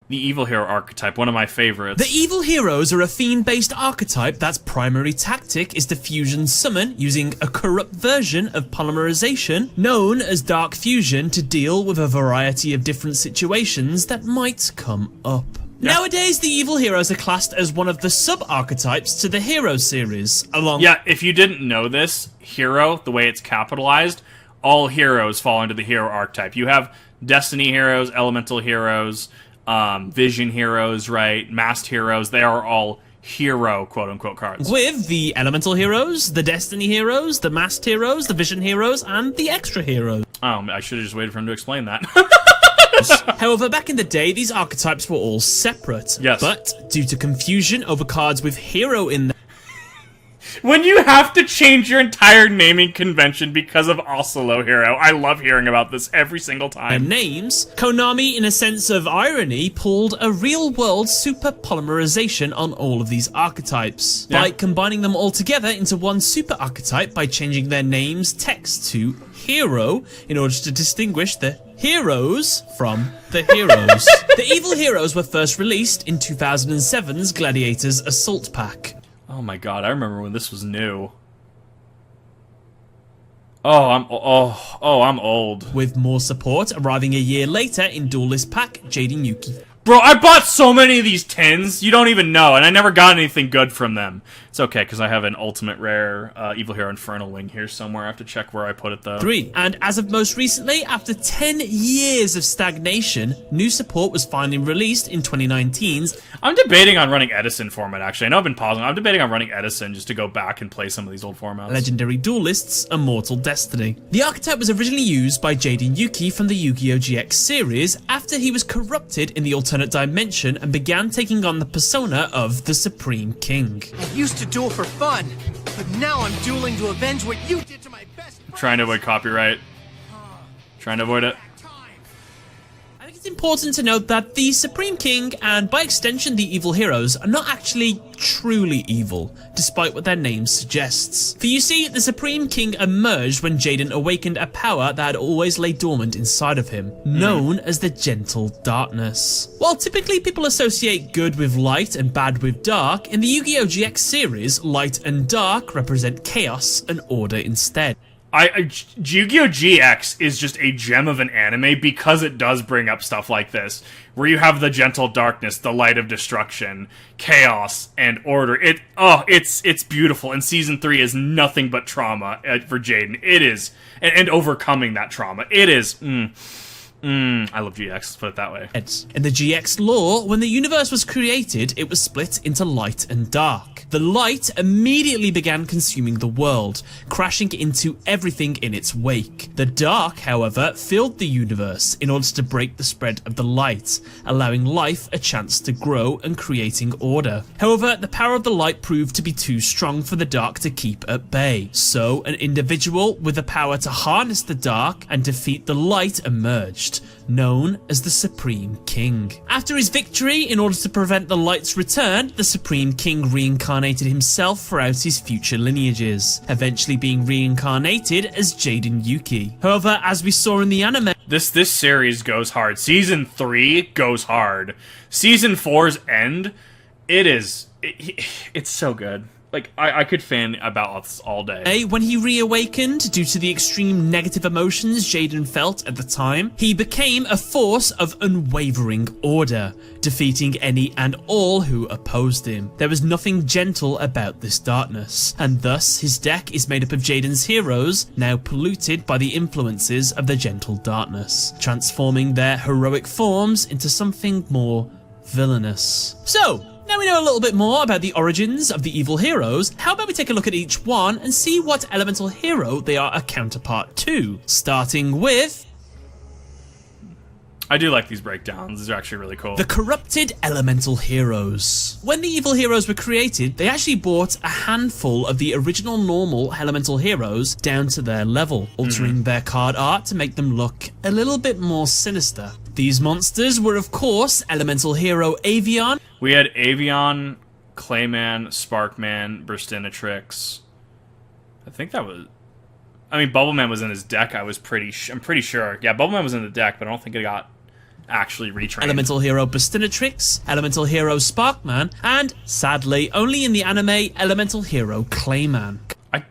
The evil hero archetype, one of my favorites. The evil heroes are a fiend-based archetype that's primary tactic is to fusion summon using a corrupt version of polymerization known as dark fusion to deal with a variety of different situations that might come up. Yeah. Nowadays, the evil heroes are classed as one of the sub-archetypes to the hero series, along... Yeah, if you didn't know this, hero, the way it's capitalized, all heroes fall into the hero archetype. You have Destiny heroes, Elemental heroes, Vision heroes, right? Masked heroes, they are all hero, quote-unquote, cards. With the Elemental heroes, the Destiny heroes, the Masked heroes, the Vision heroes, and the Extra heroes. Oh, I should have just waited for him to explain that. However, back in the day, these archetypes were all separate. Yes. But, due to confusion over cards with hero in them, when you have to change your entire naming convention because of Oslo Hero, I love hearing about this every single time. Names, Konami, in a sense of irony, pulled a real-world super polymerization on all of these archetypes by combining them all together into one super archetype by changing their names' text to hero in order to distinguish the heroes from the heroes. The evil heroes were first released in 2007's Gladiators Assault Pack. Oh my god, I remember when this was new. I'm old. With more support arriving a year later in Duelist Pack Jaden Yuki. Bro, I bought so many of these tins, you don't even know, and I never got anything good from them. It's okay, because I have an ultimate rare Evil Hero Infernal Wing here somewhere. I have to check where I put it, though. 3. And as of most recently, after 10 years of stagnation, new support was finally released in 2019's... I'm debating on running Edison format, actually. I know I've been pausing. I'm debating on running Edison just to go back and play some of these old formats. Legendary Duelists, Immortal Destiny. The archetype was originally used by Jaden Yuki from the Yu-Gi-Oh! GX series after he was corrupted in the alternate dimension and began taking on the persona of the Supreme King. I used to duel for fun, but now I'm dueling to avenge what you did to my best friend. Trying to avoid copyright. Trying to avoid it. I think it's important to note that the Supreme King, and by extension the evil heroes, are not actually truly evil, despite what their name suggests. For you see, the Supreme King emerged when Jaden awakened a power that had always lay dormant inside of him, known as the Gentle Darkness. While typically people associate good with light and bad with dark, in the Yu-Gi-Oh! GX series, light and dark represent chaos and order instead. Yu-Gi-Oh! GX is just a gem of an anime because it does bring up stuff like this, where you have the gentle darkness, the light of destruction, chaos, and order. It's beautiful, and Season 3 is nothing but trauma for Jaden. It is, and overcoming that trauma. It is, I love GX, let's put it that way. In the GX lore, when the universe was created, it was split into light and dark. The light immediately began consuming the world, crashing into everything in its wake. The dark, however, filled the universe in order to break the spread of the light, allowing life a chance to grow and creating order. However, the power of the light proved to be too strong for the dark to keep at bay. So, an individual with the power to harness the dark and defeat the light emerged, known as the Supreme King. After his victory, in order to prevent the light's return, the Supreme King reincarnated himself throughout his future lineages, eventually being reincarnated as Jaden Yuki. However, as we saw in the anime, this series goes hard. Season 3 goes hard. Season 4's end, it's so good. Like, I could fan about this all day. When he reawakened due to the extreme negative emotions Jaden felt at the time, he became a force of unwavering order, defeating any and all who opposed him. There was nothing gentle about this darkness, and thus his deck is made up of Jaden's heroes, now polluted by the influences of the Gentle Darkness, transforming their heroic forms into something more villainous. So, now we know a little bit more about the origins of the evil heroes, how about we take a look at each one and see what elemental hero they are a counterpart to, starting with... I do like these breakdowns, these are actually really cool. The corrupted elemental heroes. When the evil heroes were created, they actually brought a handful of the original normal elemental heroes down to their level, altering their card art to make them look a little bit more sinister. These monsters were, of course, elemental hero Avion. We had Avion, Clayman, Sparkman, Burstinatrix. I think that was... I mean, Bubbleman was in his deck, I'm pretty sure. Yeah, Bubbleman was in the deck, but I don't think it got actually retrained. Elemental Hero Bastinatrix, Elemental Hero Sparkman, and, sadly, only in the anime, Elemental Hero Clayman.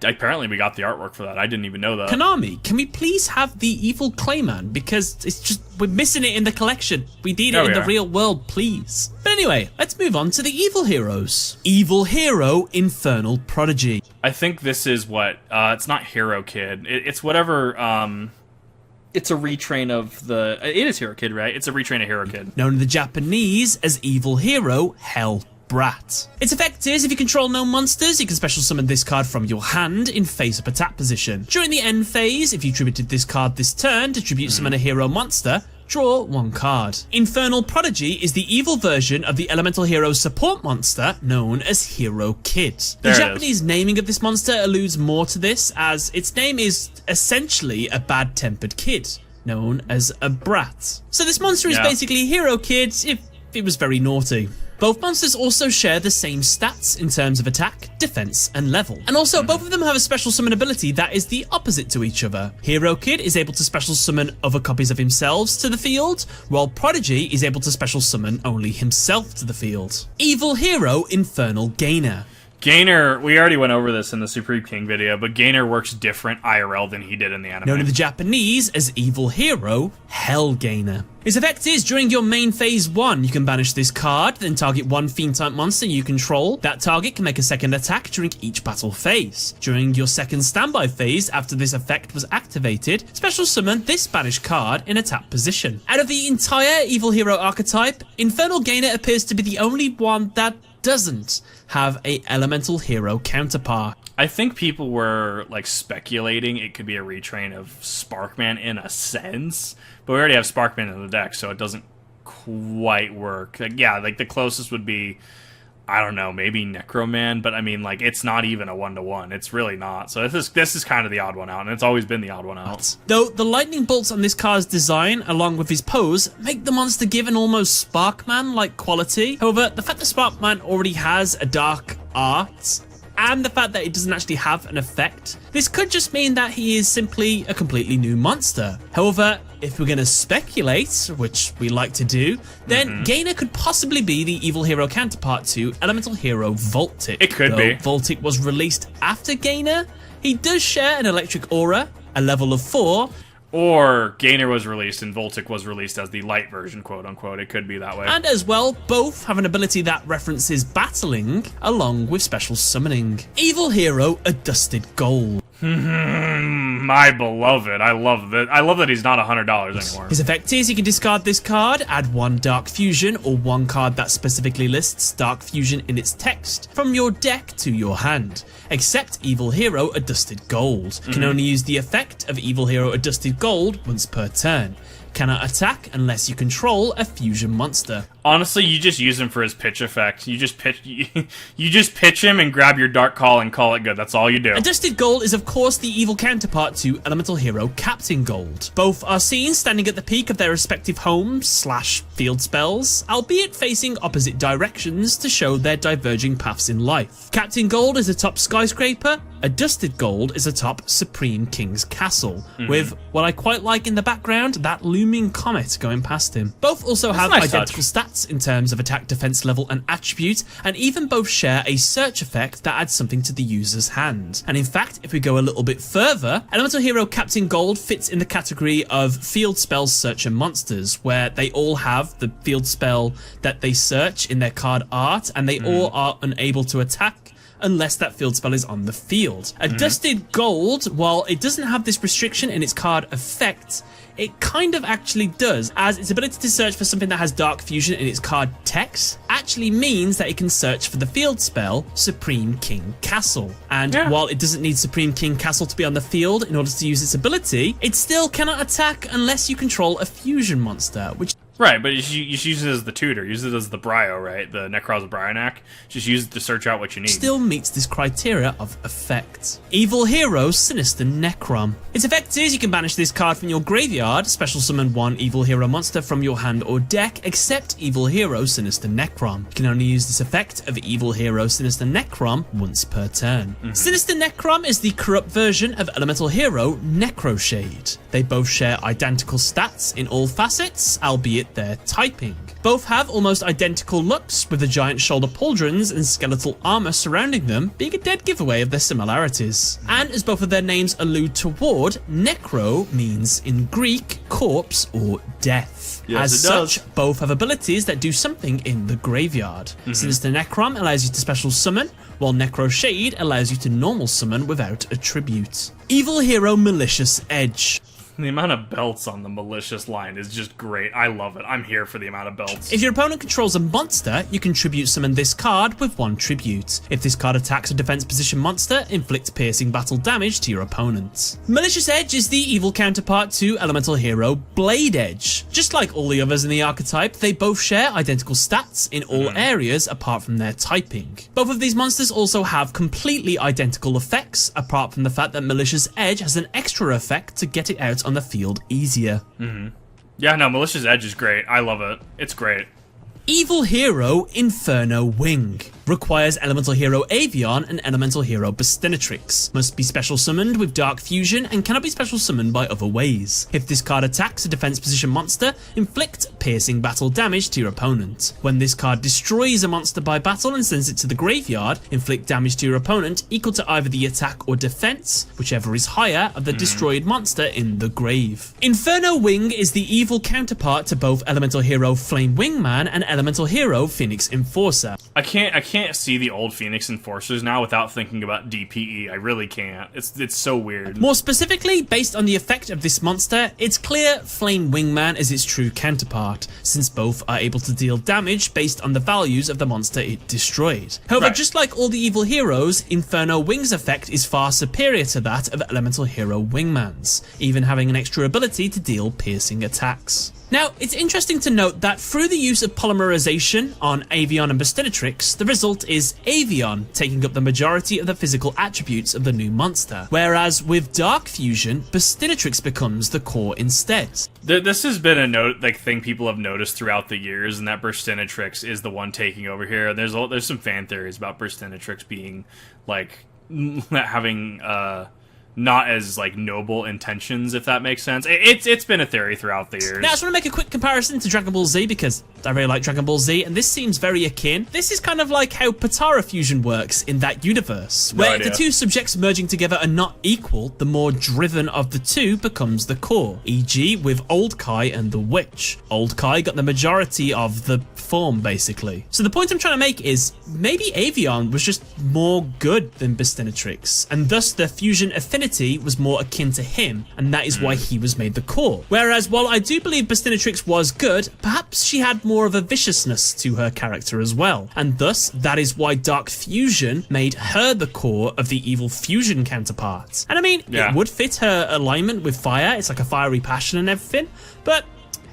Apparently we got the artwork for that. I didn't even know that. Konami, can we please have the evil Clayman? Because it's just, we're missing it in the collection. We need it in the real world, please. But anyway, let's move on to the evil heroes. Evil Hero Infernal Prodigy. I think this is what, it's not Hero Kid. It's whatever, it's a retrain of the, it is Hero Kid, right? It's a retrain of Hero Kid. Known in the Japanese as Evil Hero Hell Brat. Its effect is if you control no monsters, you can special summon this card from your hand in face-up attack position. During the end phase, if you tributed this card this turn to tribute summon a hero monster, draw 1 card. Infernal Prodigy is the evil version of the Elemental Hero support monster known as Hero Kid. The Japanese naming of this monster alludes more to this, as its name is essentially a bad-tempered kid, known as a brat. So this monster is basically Hero Kid if it was very naughty. Both monsters also share the same stats in terms of attack, defense, and level. And also, both of them have a special summon ability that is the opposite to each other. Hero Kid is able to special summon other copies of himself to the field, while Prodigy is able to special summon only himself to the field. Evil Hero Infernal Gainer. Gainer, we already went over this in the Supreme King video, but Gainer works different IRL than he did in the anime. Known in the Japanese as Evil Hero Hell Gainer. Its effect is, during your main phase 1, you can banish this card, then target 1 fiend-type monster you control. That target can make a second attack during each battle phase. During your second standby phase, after this effect was activated, special summon this banished card in a tap position. Out of the entire Evil Hero archetype, Infernal Gainer appears to be the only one that doesn't have a Elemental Hero counterpart. I think people were like speculating it could be a retrain of Sparkman in a sense, but we already have Sparkman in the deck, so it doesn't quite work. Like, yeah, like the closest would be, I don't know, maybe Necroman, but I mean, like, it's not even a 1-to-1. It's really not. So this is kind of the odd one out, and it's always been the odd one out. Though the lightning bolts on this card's design, along with his pose, make the monster give an almost Sparkman-like quality. However, the fact that Sparkman already has a dark art, and the fact that it doesn't actually have an effect, this could just mean that he is simply a completely new monster. However, if we're going to speculate, which we like to do, then Gainer could possibly be the Evil Hero counterpart to Elemental Hero Voltic. It could be. Voltic was released after Gainer. He does share an electric aura, a level of 4, or Gainer was released and Voltic was released as the light version, quote unquote. It could be that way. And as well, both have an ability that references battling along with special summoning. Evil Hero Adusted Gold. My beloved. I love that. I love that he's not $100 anymore. His effect is you can discard this card, add 1 Dark Fusion or 1 card that specifically lists Dark Fusion in its text from your deck to your hand, except Evil Hero Adusted Gold. You can only use the effect of Evil Hero Adusted Gold once per turn. Cannot attack unless you control a fusion monster. Honestly, you just use him for his pitch effect. You just pitch him and grab your Dark Call and call it good. That's all you do. Adusted Gold is of course the evil counterpart to Elemental Hero Captain Gold. Both are seen standing at the peak of their respective homes / field spells, albeit facing opposite directions to show their diverging paths in life. Captain Gold is atop Skyscraper. Adusted Gold is atop Supreme King's Castle, with what I quite like in the background, that looming comet going past him. Both also have identical stats in terms of attack, defense level, and attribute, and even both share a search effect that adds something to the user's hand. And in fact, if we go a little bit further, Elemental Hero Captain Gold fits in the category of field spells search and monsters, where they all have the field spell that they search in their card art, and they all are unable to attack unless that field spell is on the field. Adusted Gold, while it doesn't have this restriction in its card effect, it kind of actually does, as its ability to search for something that has Dark Fusion in its card text actually means that it can search for the field spell Supreme King Castle. And while it doesn't need Supreme King Castle to be on the field in order to use its ability, it still cannot attack unless you control a fusion monster, which... Right, but you use it as the tutor. Use it as the Brio, right? The Necroz of Brionac. Just use it to search out what you need. Still meets this criteria of effect. Evil Hero Sinister Necrom. Its effect is you can banish this card from your graveyard, special summon 1 Evil Hero monster from your hand or deck, except Evil Hero Sinister Necrom. You can only use this effect of Evil Hero Sinister Necrom once per turn. Sinister Necrom is the corrupt version of Elemental Hero Necroshade. They both share identical stats in all facets, albeit fit their typing. Both have almost identical looks, with the giant shoulder pauldrons and skeletal armor surrounding them being a dead giveaway of their similarities. And as both of their names allude toward, necro means in Greek corpse or death. Yes, as it does. such, both have abilities that do something in the graveyard. Sinister Necrom allows you to special summon, while Necro Shade allows you to normal summon without a tribute. Evil Hero Malicious Edge. The amount of belts on the malicious line is just great. I love it. I'm here for the amount of belts. If your opponent controls a monster, you can tribute summon this card with 1 tribute. If this card attacks a defense position monster, inflict piercing battle damage to your opponent. Malicious Edge is the evil counterpart to elemental hero Blade Edge. Just like all the others in the archetype, they both share identical stats in all areas apart from their typing. Both of these monsters also have completely identical effects, apart from the fact that Malicious Edge has an extra effect to get it out on the field easier. Yeah, no, Malicious Edge is great. I love it. It's great. Evil Hero Inferno Wing. Requires Elemental Hero Avion and Elemental Hero Bastinatrix. Must be special summoned with Dark Fusion and cannot be special summoned by other ways. If this card attacks a defense position monster, inflict piercing battle damage to your opponent. When this card destroys a monster by battle and sends it to the graveyard, inflict damage to your opponent equal to either the attack or defense, whichever is higher, of the destroyed monster in the grave. Inferno Wing is the evil counterpart to both Elemental Hero Flame Wingman and Elemental Hero Phoenix Enforcer. I can't see the old Phoenix Enforcers now without thinking about DPE. I really can't. It's so weird. More specifically, based on the effect of this monster, it's clear Flame Wingman is its true counterpart, since both are able to deal damage based on the values of the monster it destroyed. However, Right. just like all the evil heroes, Inferno Wing's effect is far superior to that of Elemental Hero Wingman's, even having an extra ability to deal piercing attacks. Now, it's interesting to note that through the use of polymerization on Avion and Bastinatrix, the result is Avion taking up the majority of the physical attributes of the new monster, whereas with Dark Fusion, Bastinatrix becomes the core instead. This has been a thing people have noticed throughout the years, and that Bastinatrix is the one taking over here. There's some fan theories about Bastinatrix being like having not as like noble intentions, if that makes sense. It's been a theory throughout the years. Now, I just want to make a quick comparison to Dragon Ball Z because I really like Dragon Ball Z, and this seems very akin. This is kind of like how Potara fusion works in that universe, No where idea. the two subjects merging together are not equal. The more driven of the two becomes the core, e.g. with Old Kai and the Witch. Old Kai got the majority of the form, basically. So the point I'm trying to make is maybe Avion was just more good than Bastinatrix, and thus the fusion affinity was more akin to him, and that is why he was made the core. Whereas while I do believe Bastinatrix was good, perhaps she had more of a viciousness to her character as well, and thus that is why Dark Fusion made her the core of the evil fusion counterpart. And I mean, Yeah. it would fit her alignment with fire, it's like a fiery passion and everything, but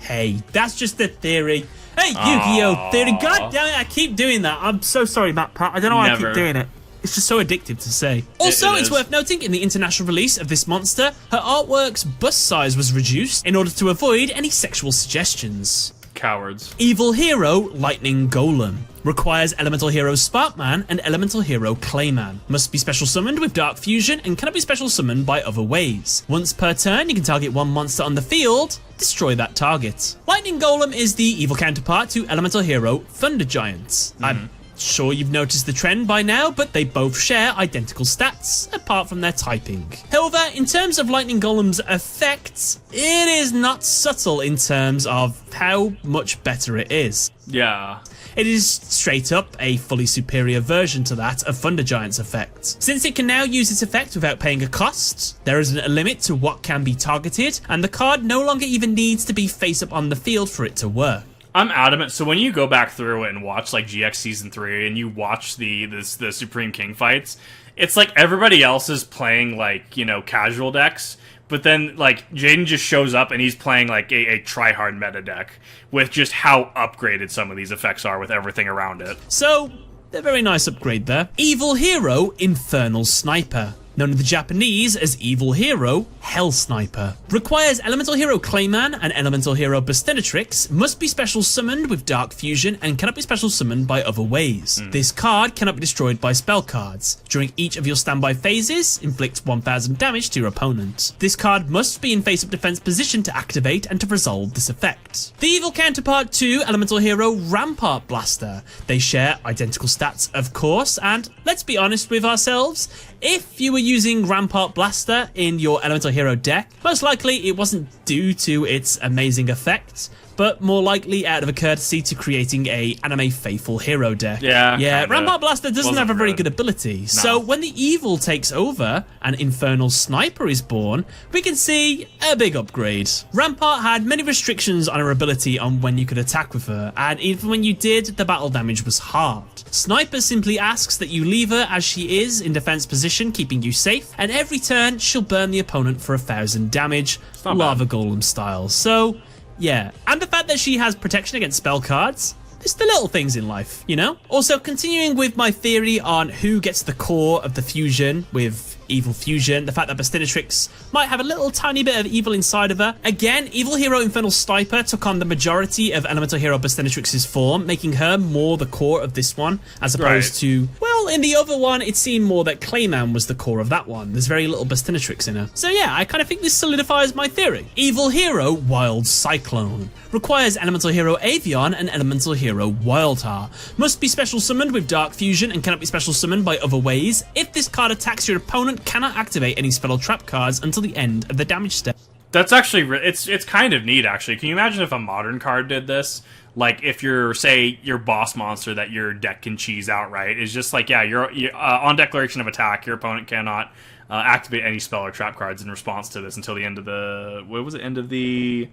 hey, that's just a theory. Hey, Yu-Gi-Oh! Theory, god damn it, I keep doing that. I'm so sorry, Matt Pratt, I don't know why I Never. keep doing it. It's just so addictive to say. Also, it it's is. worth noting in the international release of this monster, her artwork's bust size was reduced in order to avoid any sexual suggestions. Cowards. Evil Hero Lightning Golem. Requires Elemental Hero Sparkman and Elemental Hero Clayman. Must be special summoned with Dark Fusion and cannot be special summoned by other ways. Once per turn, you can target one monster on the field, destroy that target. Lightning Golem is the evil counterpart to Elemental Hero Thunder Giant. I'm sure you've noticed the trend by now, but they both share identical stats, apart from their typing. However, in terms of Lightning Golem's effects, it is not subtle in terms of how much better it is. Yeah. It is straight up a fully superior version to that of Thunder Giant's effect. Since it can now use its effect without paying a cost, there isn't a limit to what can be targeted, and the card no longer even needs to be face up on the field for it to work. I'm adamant. So when you go back through it and watch like GX Season 3 and you watch the Supreme King fights, it's like everybody else is playing like, you know, casual decks, but then like Jaden just shows up and he's playing like a try-hard meta deck with just how upgraded some of these effects are with everything around it. So, a very nice upgrade there. Evil Hero Infernal Sniper. Known in the Japanese as Evil Hero Hell Sniper. Requires Elemental Hero Clayman and Elemental Hero Bastinatrix, must be special summoned with Dark Fusion and cannot be special summoned by other ways. This card cannot be destroyed by spell cards. During each of your standby phases, inflict 1000 damage to your opponent. This card must be in face-up defense position to activate and to resolve this effect. The evil counterpart to Elemental Hero Rampart Blaster. They share identical stats, of course, and let's be honest with ourselves, if you were using Rampart Blaster in your Elemental Hero deck, most likely it wasn't due to its amazing effects, but more likely out of a courtesy to creating a anime faithful hero deck. Yeah, Rampart Blaster doesn't have a very good ability. No. So when the evil takes over and Infernal Sniper is born, we can see a big upgrade. Rampart had many restrictions on her ability on when you could attack with her, and even when you did, the battle damage was hard. Sniper simply asks that you leave her as she is in defense position, keeping you safe, and every turn she'll burn the opponent for 1000 damage, Lava Golem style. So yeah, and the fact that she has protection against spell cards, it's the little things in life, you know? Also, continuing with my theory on who gets the core of the fusion with Evil Fusion, the fact that Bastinatrix might have a little tiny bit of evil inside of her. Again, Evil Hero Infernal Sniper took on the majority of Elemental Hero Bastinatrix's form, making her more the core of this one, as opposed to, well, in the other one, it seemed more that Clayman was the core of that one. There's very little Bastinatrix in her. So yeah, I kind of think this solidifies my theory. Evil Hero Wild Cyclone. Requires Elemental Hero Avion and Elemental Hero Wildheart. Must be special summoned with Dark Fusion and cannot be special summoned by other ways. If this card attacks your opponent, cannot activate any spell or trap cards until the end of the damage step. That's actually, it's kind of neat, actually. Can you imagine if a modern card did this? Like, if you're, say, your boss monster that your deck can cheese outright, is just like, yeah, you're on declaration of attack, your opponent cannot activate any spell or trap cards in response to this until the end of the, what was it, end of the...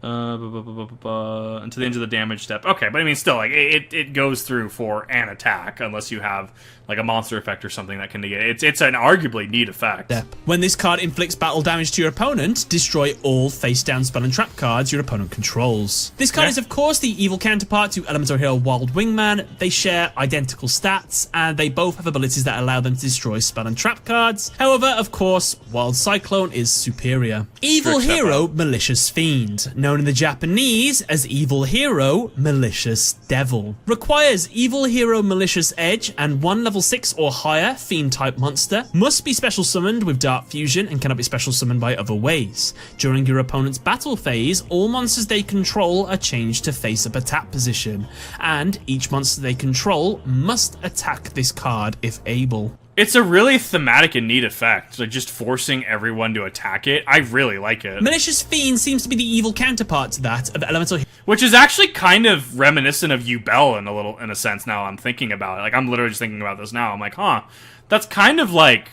until the end of the damage step. Okay, but I mean, still, like, it goes through for an attack, unless you have, like, a monster effect or something that can negate it. It's an arguably neat effect. When this card inflicts battle damage to your opponent, destroy all face-down spell and trap cards your opponent controls. This card is, of course, the evil counterpart to Elemental Hero Wild Wingman. They share identical stats, and they both have abilities that allow them to destroy spell and trap cards. However, of course, Wild Cyclone is superior. Evil Hero Malicious Fiend, known in the Japanese as Evil Hero Malicious Devil. Requires Evil Hero Malicious Edge and 1 level 6 or higher Fiend type monster. Must be special summoned with Dark Fusion and cannot be special summoned by other ways. During your opponent's battle phase, all monsters they control are changed to face-up attack position, and each monster they control must attack this card if able. It's a really thematic and neat effect, like just forcing everyone to attack it. I really like it. Malicious Fiend seems to be the evil counterpart to that of Elemental Hero. Which is actually kind of reminiscent of Yubel in a sense now I'm thinking about it. Like, I'm literally just thinking about this now. I'm like, huh, that's kind of like,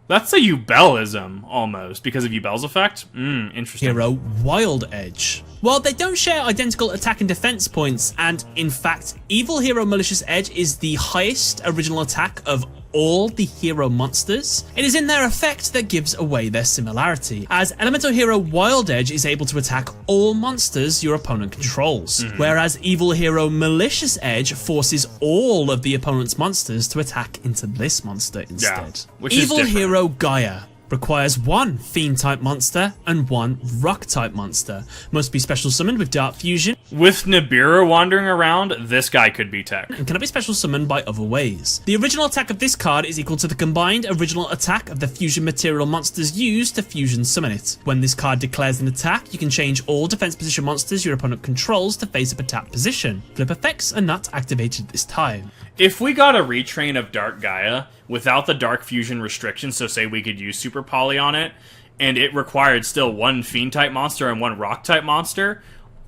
that's a Yubelism almost, because of Yubel's effect. Interesting. Hero Wild Edge. While they don't share identical attack and defense points, and in fact, Evil Hero Malicious Edge is the highest original attack of all the hero monsters, it is in their effect that gives away their similarity, as Elemental Hero Wild Edge is able to attack all monsters your opponent controls, whereas Evil Hero Malicious Edge forces all of the opponent's monsters to attack into this monster instead. Evil Hero Gaia requires 1 Fiend type monster and 1 Rock type monster. Must be special summoned with Dark Fusion. With Nibiru wandering around, this guy could be tech. And cannot be special summoned by other ways. The original attack of this card is equal to the combined original attack of the fusion material monsters used to fusion summon it. When this card declares an attack, you can change all defense position monsters your opponent controls to face-up attack position. Flip effects are not activated this time. If we got a retrain of Dark Gaia without the Dark Fusion restriction, so say we could use Super Poly on it, and it required still 1 Fiend-type monster and 1 Rock-type monster,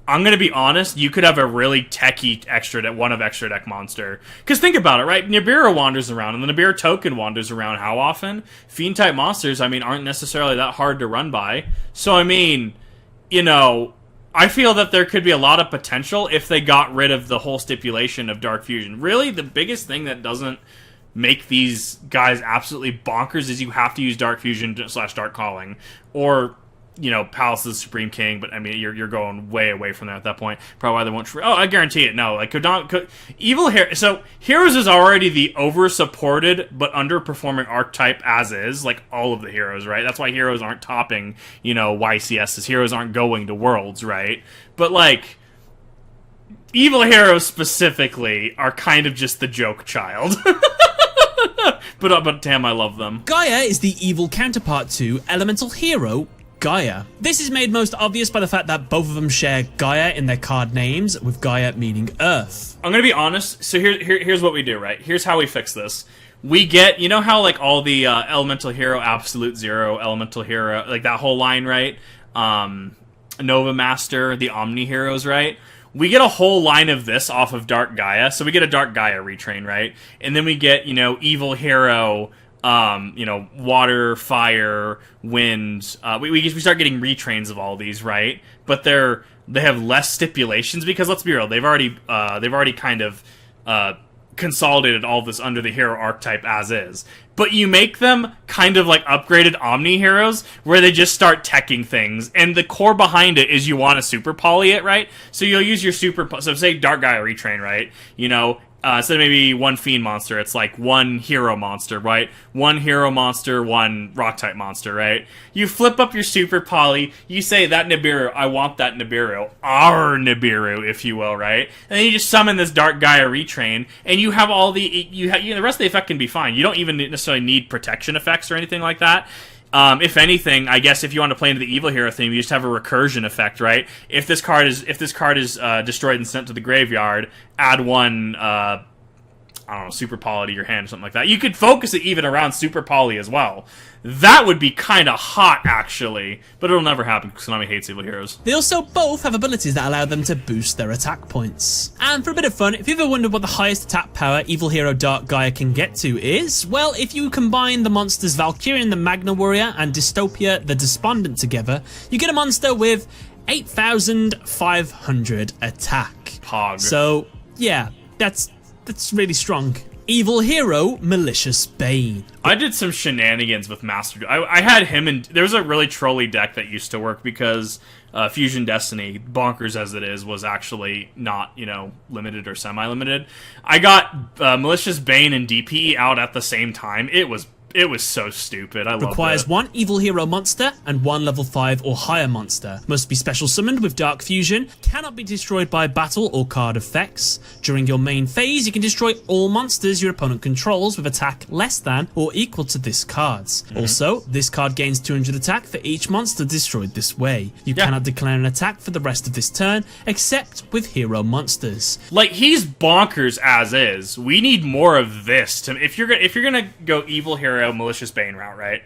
I'm going to be honest, you could have a really techie extra deck monster. Because think about it, right? Nibiru wanders around, and the Nibiru token wanders around how often? Fiend-type monsters, I mean, aren't necessarily that hard to run by. So, I mean, you know, I feel that there could be a lot of potential if they got rid of the whole stipulation of Dark Fusion. Really, the biggest thing that doesn't make these guys absolutely bonkers is you have to use Dark Fusion / Dark Calling, or Palace of the Supreme King, but I mean, you're going way away from that at that point. Probably why they won't. I guarantee it. No, like Evil Hero. So Heroes is already the over-supported but underperforming archetype as is, like all of the heroes, right? That's why heroes aren't topping, YCS's. Heroes aren't going to Worlds, right? But like, Evil Heroes specifically are kind of just the joke child. But damn, I love them. Gaia is the evil counterpart to elemental hero Gaia. This is made most obvious by the fact that both of them share Gaia in their card names, with Gaia meaning Earth. I'm gonna be honest. So here's what we do, right? Here's how we fix this. We get, how like all the elemental hero, absolute zero, elemental hero, like that whole line, right? Nova Master, the Omni heroes, right? We get a whole line of this off of Dark Gaia, so we get a Dark Gaia retrain, right? And then we get, Evil Hero, Water, Fire, Wind. We start getting retrains of all these, right? But they have less stipulations because, let's be real, they've already kind of consolidated all this under the hero archetype as is. But you make them kind of like upgraded Omni heroes where they just start teching things, and the core behind it is you want to super poly it, right? So you'll use your so say Dark Gaia retrain, right? Instead of maybe one fiend monster, it's like one hero monster, right? One hero monster, one rock type monster, right? You flip up your super poly, you say that Nibiru, I want that Nibiru, our Nibiru, if you will, right? And then you just summon this Dark Gaia retrain, and you have all the the rest of the effect can be fine. You don't even necessarily need protection effects or anything like that. If anything, I guess if you want to play into the Evil Hero theme, you just have a recursion effect, right? If this card is destroyed and sent to the graveyard, add one Super Poly to your hand or something like that. You could focus it even around Super Poly as well. That would be kind of hot, actually, but it'll never happen because Konami hates Evil Heroes. They also both have abilities that allow them to boost their attack points. And for a bit of fun, if you've ever wondered what the highest attack power Evil Hero Dark Gaia can get to is, well, if you combine the monsters Valkyrian the Magna Warrior and Dystopia the Despondent together, you get a monster with 8,500 attack. Pog. So, yeah, that's really strong. Evil Hero Malicious Bane. I did some shenanigans with Master. I had him, and there was a really trolly deck that used to work because Fusion Destiny, bonkers as it is, was actually not, limited or semi-limited. I got Malicious Bane and DPE out at the same time. It was so stupid. I love it. Requires one Evil Hero monster and one level 5 or higher monster. Must be special summoned with Dark Fusion. Cannot be destroyed by battle or card effects. During your main phase, you can destroy all monsters your opponent controls with attack less than or equal to this card's. Also, this card gains 200 attack for each monster destroyed this way. You cannot declare an attack for the rest of this turn, except with hero monsters. Like, he's bonkers as is. We need more of this. If you're gonna go Evil Hero Malicious Bane route, right?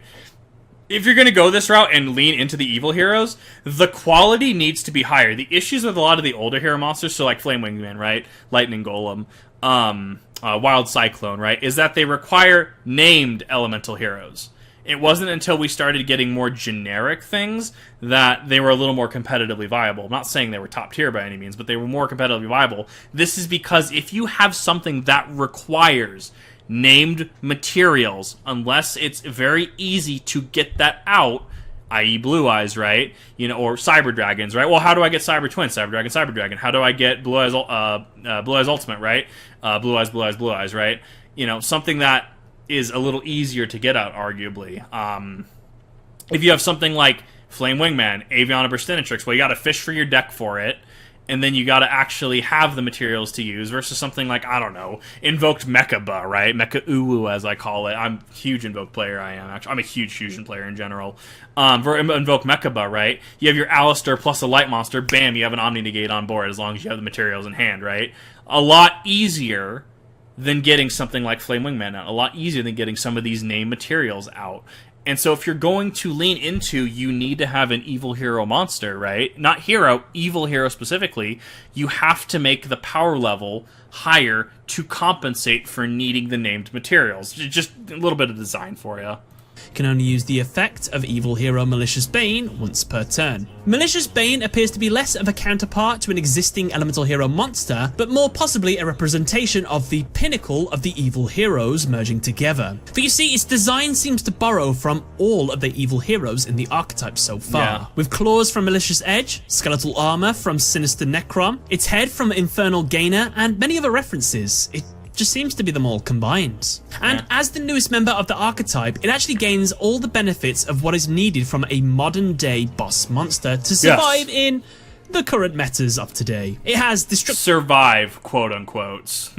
If you're going to go this route and lean into the Evil Heroes, the quality needs to be higher. The issues with a lot of the older hero monsters, so like Flame Wingman, right? Lightning Golem, Wild Cyclone, right? Is that they require named elemental heroes. It wasn't until we started getting more generic things that they were a little more competitively viable. I'm not saying they were top tier by any means, but they were more competitively viable. This is because if you have something that requires named materials, unless it's very easy to get that out, i.e. Blue Eyes, right? Or Cyber Dragons, right? Well, how do I get Cyber Twin, Cyber Dragon? How do I get Blue Eyes Ultimate, right? Blue Eyes, right? Something that is a little easier to get out, arguably. If you have something like Flame Wingman, Aviana Burstinatrix, well, you gotta fish for your deck for it, and then you gotta actually have the materials to use, versus something like, I don't know, Invoked Mechaba, right? Mecha Uwu, as I call it. I'm a huge Invoke player, I am, actually. I'm a huge Fusion player in general. For Invoke Mechaba, right? You have your Alistair plus a Light Monster, bam, you have an Omni Negate on board, as long as you have the materials in hand, right? A lot easier than getting something like Flame Wingman out. A lot easier than getting some of these name materials out. And so if you're going to lean into, you need to have an evil hero monster, right? Not hero, evil hero specifically. You have to make the power level higher to compensate for needing the named materials. Just a little bit of design for you. You can only use the effect of evil hero Malicious Bane once per turn. Malicious Bane appears to be less of a counterpart to an existing elemental hero monster, but more possibly a representation of the pinnacle of the evil heroes merging together. For you see, its design seems to borrow from all of the evil heroes in the archetype so far. With claws from Malicious Edge, skeletal armor from Sinister Necrom, its head from Infernal Gainer, and many other references. It just seems to be them all combined. And as the newest member of the archetype, it actually gains all the benefits of what is needed from a modern day boss monster to survive in the current metas of today. It has survive, quote unquote.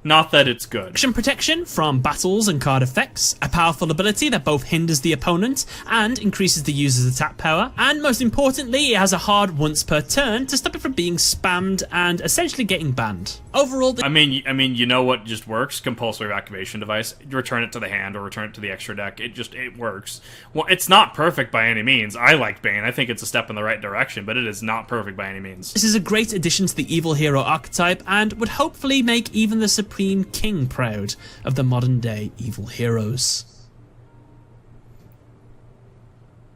Not that it's good. Protection from battles and card effects, a powerful ability that both hinders the opponent and increases the user's attack power, and most importantly, it has a hard once per turn to stop it from being spammed and essentially getting banned. Overall, I mean, you know what just works? Compulsory activation device. Return it to the hand or return it to the extra deck. It works. Well, it's not perfect by any means. I like Bane. I think it's a step in the right direction, but it is not perfect by any means. This is a great addition to the evil hero archetype and would hopefully make even the Supreme King proud of the modern day evil heroes.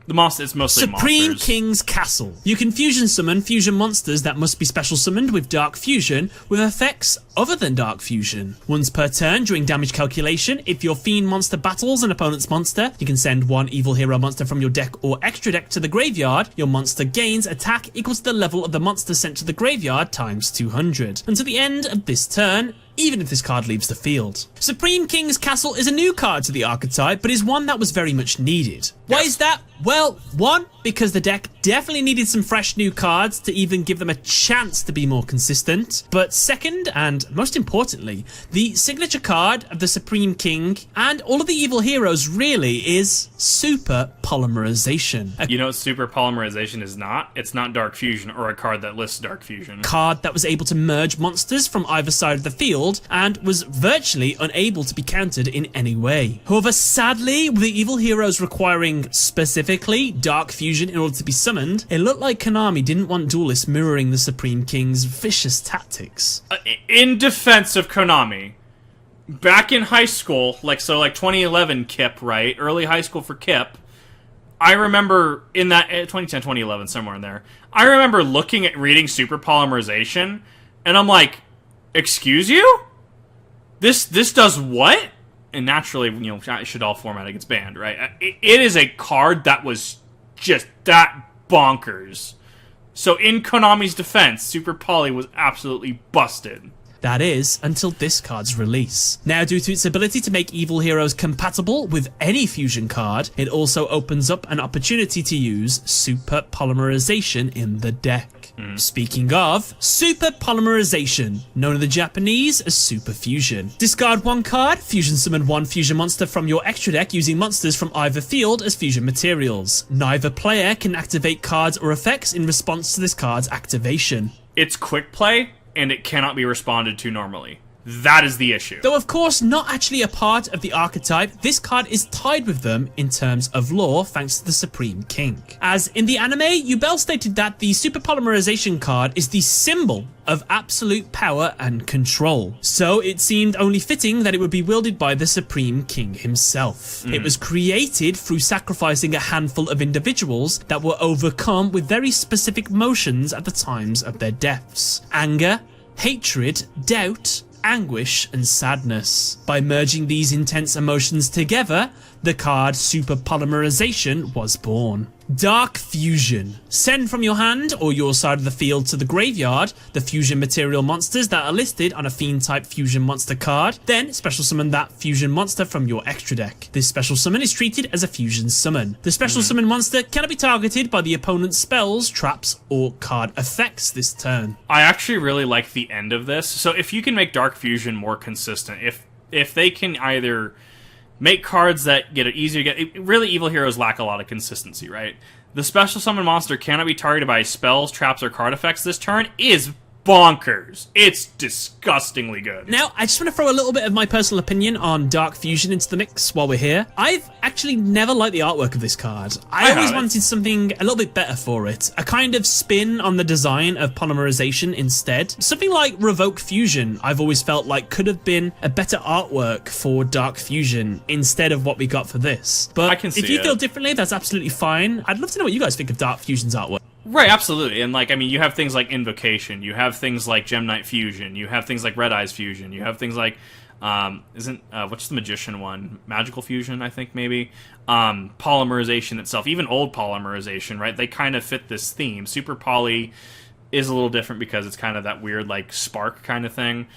It's mostly Supreme monsters. King's Castle. You can fusion summon fusion monsters that must be special summoned with Dark Fusion with effects other than Dark Fusion. Once per turn during damage calculation, if your Fiend monster battles an opponent's monster, you can send one evil hero monster from your deck or extra deck to the graveyard. Your monster gains attack equals to the level of the monster sent to the graveyard times 200. Until the end of this turn, even if this card leaves the field. Supreme King's Castle is a new card to the archetype, but is one that was very much needed. Why is that? Well, one, because the deck definitely needed some fresh new cards to even give them a chance to be more consistent. But second, and most importantly, the signature card of the Supreme King and all of the evil heroes really is Super Polymerization. You know what Super Polymerization is not? It's not Dark Fusion or a card that lists Dark Fusion. Card that was able to merge monsters from either side of the field and was virtually unable to be countered in any way. However, sadly, with the evil heroes requiring specifically Dark Fusion in order to be summoned, it looked like Konami didn't want duelists mirroring the Supreme King's vicious tactics. In defense of Konami, back in high school, like 2011 Kip, right? Early high school for Kip, I remember in that 2010, 2011, somewhere in there, I remember reading Super Polymerization, and I'm like, excuse you? This does what? And naturally, it should all format gets banned, right? It is a card that was just that bonkers. So in Konami's defense, Super Poly was absolutely busted. That is, until this card's release. Now, due to its ability to make evil heroes compatible with any fusion card, it also opens up an opportunity to use Super Polymerization in the deck. Speaking of, Super Polymerization, known in the Japanese as Super Fusion. Discard one card, fusion summon one fusion monster from your extra deck using monsters from either field as fusion materials. Neither player can activate cards or effects in response to this card's activation. It's quick play, and it cannot be responded to normally. That is the issue. Though of course not actually a part of the archetype, this card is tied with them in terms of lore thanks to the Supreme King. As in the anime, Yubel stated that the Super Polymerization card is the symbol of absolute power and control. So it seemed only fitting that it would be wielded by the Supreme King himself. It was created through sacrificing a handful of individuals that were overcome with very specific emotions at the times of their deaths. Anger, hatred, doubt, anguish, and sadness. By merging these intense emotions together, the card Super Polymerization was born. Dark Fusion. Send from your hand or your side of the field to the graveyard the fusion material monsters that are listed on a Fiend type fusion monster card, then special summon that fusion monster from your extra deck. This special summon is treated as a fusion summon. The special summon monster cannot be targeted by the opponent's spells, traps, or card effects this turn. I actually really like the end of this. So if you can make Dark Fusion more consistent, if they can either make cards that get it easier to get... Really, evil heroes lack a lot of consistency, right? The special summon monster cannot be targeted by spells, traps, or card effects this turn is bonkers. It's disgustingly good. Now, I just want to throw a little bit of my personal opinion on Dark Fusion into the mix while we're here. I've actually never liked the artwork of this card. I always wanted something a little bit better for it. A kind of spin on the design of polymerization instead. Something like Revoke Fusion, I've always felt like could have been a better artwork for Dark Fusion instead of what we got for this. But I can see if you it. feel differently, that's absolutely fine. I'd love to know what you guys think of Dark Fusion's artwork. Right, absolutely. And, like, I mean, you have things like Invocation, you have things like Gem Knight Fusion, you have things like Red Eyes Fusion, you have things like, what's the Magician one? Magical Fusion, I think, maybe? Polymerization itself, even old polymerization, right? They kind of fit this theme. Super Poly is a little different because it's kind of that weird, like, spark kind of thing.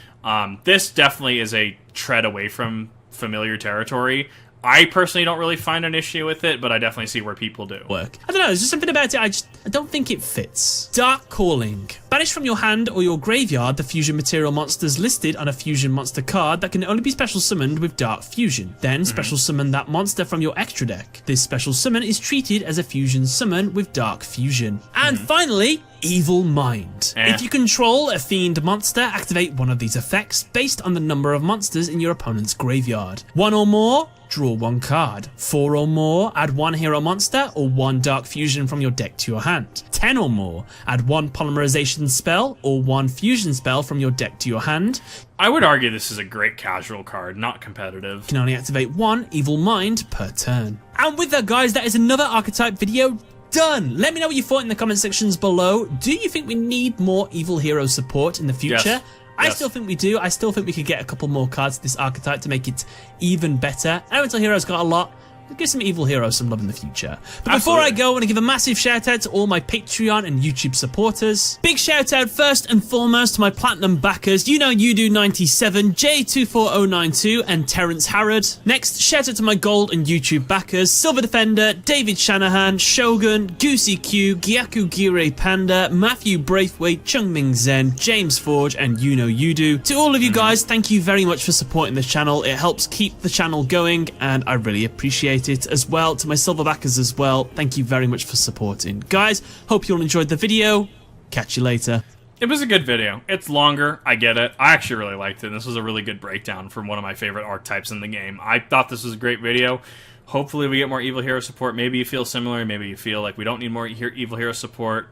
This definitely is a tread away from familiar territory. I personally don't really find an issue with it, but I definitely see where people do. I don't know, there's just something about it, I don't think it fits. Dark Calling. Banish from your hand or your graveyard the fusion material monsters listed on a fusion monster card that can only be special summoned with Dark Fusion. Then special summon that monster from your extra deck. This special summon is treated as a fusion summon with Dark Fusion. And finally, Evil Mind. If you control a fiend monster, activate one of these effects based on the number of monsters in your opponent's graveyard. 1 or more, draw 1 card. 4 or more, add 1 hero monster or 1 Dark Fusion from your deck to your hand. 10 or more, add 1 polymerization spell or 1 fusion spell from your deck to your hand. I would argue this is a great casual card, not competitive. You can only activate 1 Evil Mind per turn. And with that, guys, that is another Archetype video done. Let me know what you thought in the comment sections below. Do you think we need more Evil Hero support in the future? Yes. I still think we do. I still think we could get a couple more cards to this archetype to make it even better. Elemental Hero's got a lot. Give some Evil Heroes some love in the future. But before I go, I want to give a massive shout out to all my Patreon and YouTube supporters. Big shout out first and foremost to my platinum backers, You Know You Do 97, J24092, and Terrence Harrod. Next, shout out to my gold and YouTube backers, Silver Defender, David Shanahan, Shogun, Goosey Q, Gyaku Gire Panda, Matthew Braithwaite, Chungming Zen, James Forge, and You Know You Do. To all of you guys, thank you very much for supporting the channel. It helps keep the channel going, and I really appreciate it as well. To my silver backers as well, thank you very much for supporting. Guys, hope you all enjoyed the video. Catch you later. It was a good video. It's longer, I get it. I actually really liked it. This was a really good breakdown from one of my favorite archetypes in the game. I thought this was a great video. Hopefully we get more Evil Hero support. Maybe you feel similar, maybe you feel like we don't need more Evil Hero support.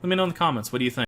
Let me know in the comments, what do you think?